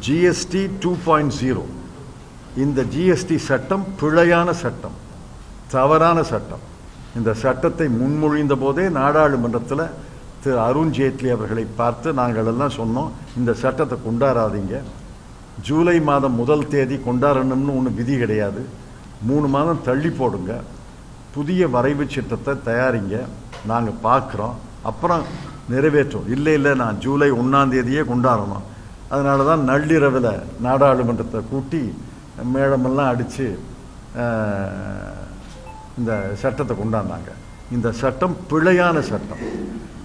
GST 2.0 இந்த GST சட்டம் பிழையான சட்டம், தவறான சட்டம். இந்த சட்டத்தை முன்மொழிந்த போதே நாடாளுமன்றத்தில் திரு அருண் ஜேட்லி அவர்களை பார்த்து நாங்கள் எல்லாம் சொன்னோம், இந்த சட்டத்தை கொண்டாடாதீங்க, ஜூலை மாதம் 1 தேதி கொண்டாடணும்னு ஒன்று விதி கிடையாது, 3 மாதம் தள்ளி போடுங்க, புதிய வரைவு சட்டத்தை தயாரிங்க, நாங்கள் பார்க்குறோம், அப்புறம் நிறைவேற்றோம். இல்லை நான் ஜூலை 1ஆம் தேதியே கொண்டாடணும். அதனால தான் நள்ளிரவில் நாடாளுமன்றத்தை கூட்டி மேளமெல்லாம் அடித்து இந்த சட்டத்தை கொண்டாடினாங்க. இந்த சட்டம் பிழையான சட்டம்.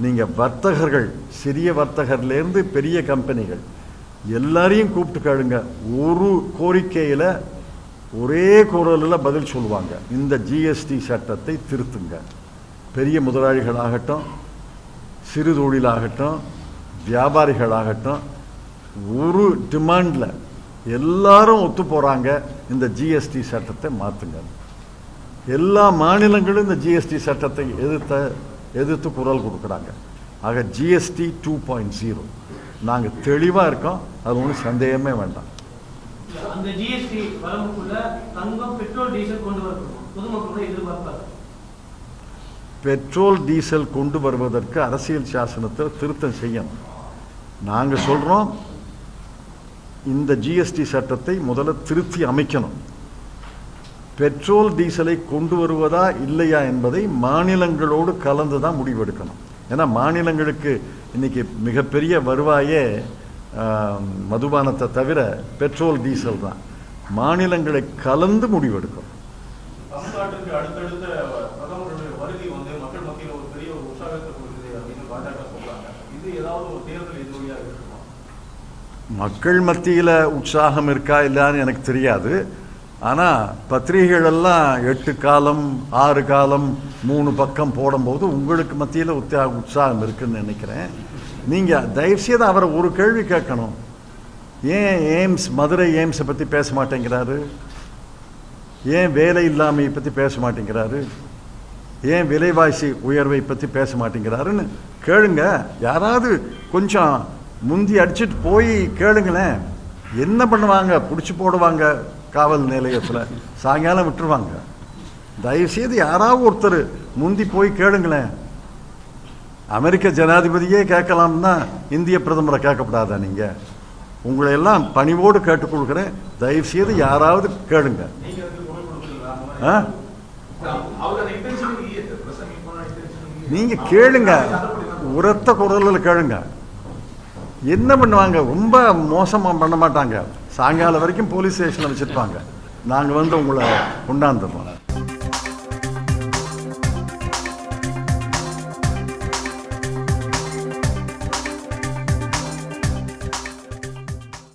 நீங்கள் வர்த்தகர்கள், சிறிய வர்த்தகர்லேருந்து பெரிய கம்பெனிகள் எல்லாரையும் கூப்பிட்டு கேளுங்க, ஒரு கோரிக்கையில் ஒரே குரலில் பதில் சொல்லுவாங்க, இந்த ஜிஎஸ்டி சட்டத்தை திருத்துங்க. பெரிய முதலாளிகளாகட்டும், சிறு தொழிலாகட்டும், வியாபாரிகளாகட்டும், ஒரு டிமாண்டில் எல்லாரும் ஒத்து போகிறாங்க, இந்த ஜிஎஸ்டி சட்டத்தை மாற்றுங்க. எல்லா மாநிலங்களும் இந்த ஜிஎஸ்டி சட்டத்தை எதிர்த்து குரல் கொடுக்குறாங்க. ஆக ஜிஎஸ்டி 2.0 நாங்கள் தெளிவாக இருக்கோம், அது ஒன்றும் சந்தேகமே வேண்டாம். அந்த ஜிஎஸ்டி வரம்புக்குள்ள தங்கம், பெட்ரோல், டீசல் கொண்டு வரணும் பொதுமக்களோட எதிர்பார்ப்பாங்க. பெட்ரோல் டீசல் கொண்டு வருவதற்கு அரசியல் சாசனத்தில் திருத்தம் செய்யணும். நாங்கள் சொல்கிறோம், இந்த ஜிஎஸ்டி சட்டத்தை முதல்ல திருத்தி அமைக்கணும். பெட்ரோல் டீசலை கொண்டு வருவதா இல்லையா என்பதை மாநிலங்களோடு கலந்து தான் முடிவெடுக்கணும். ஏன்னா மாநிலங்களுக்கு இன்னைக்கு மிகப்பெரிய வருவாயே மதுபானத்தை தவிர பெட்ரோல் டீசல் தான். மாநிலங்களை கலந்து முடிவெடுக்கணும். தமிழ்நாட்டுக்கு அடுத்தடுத்த பிரதமருடைய வருகை வந்து மக்கள் மத்தியில் ஒரு பெரிய உற்சாகத்தை கொடுக்குது அப்படின்னு பாஜக சொல்றாங்க. இது ஏதாவது ஒரு தேர்தல் எதிரொலியாக இருக்குமா? மக்கள் மத்தியில் உற்சாகம் இருக்கா இல்லைன்னு எனக்கு தெரியாது. ஆனால் பத்திரிகைகளெல்லாம் 8 காலம் 6 காலம் 3 பக்கம் போடும்போது உங்களுக்கு மத்தியில் உற்சாகம் இருக்குன்னு நினைக்கிறேன். நீங்கள் தயவுசெய்து அவரை ஒரு கேள்வி கேட்கணும், ஏன் எய்ம்ஸ், மதுரை எய்ம்ஸை பற்றி பேச மாட்டேங்கிறாரு, ஏன் வேலை இல்லாமையை பற்றி பேச மாட்டேங்கிறாரு, ஏன் விலைவாசி உயர்வை பற்றி பேச மாட்டேங்கிறாருன்னு கேளுங்க. யாராவது கொஞ்சம் முந்தி அடிச்சுட்டு போய் கேளுங்களேன். என்ன பண்ணுவாங்க? பிடிச்சி போடுவாங்க காவல் நிலையத்தில், சாயங்காலம் விட்டுருவாங்க. தயவுசெய்து யாராவது ஒருத்தர் முந்தி போய் கேளுங்களேன். அமெரிக்க ஜனாதிபதியே கேட்கலாம்னா இந்திய பிரதமரை கேட்கப்படாதா? நீங்கள் உங்களை எல்லாம் பணிவோடு கேட்டுக்கொள்கிறேன், தயவுசெய்து யாராவது கேளுங்க. நீங்க கேளுங்க, உரத்த குரலில் கேளுங்க. என்ன பண்ணுவாங்க? ரொம்ப மோசமாக பண்ண மாட்டாங்க. சாயங்காலம் வரைக்கும் போலீஸ் ஸ்டேஷனில் வச்சுருப்பாங்க. நாங்கள் வந்து உங்களை கொண்டாந்துடுறோம்.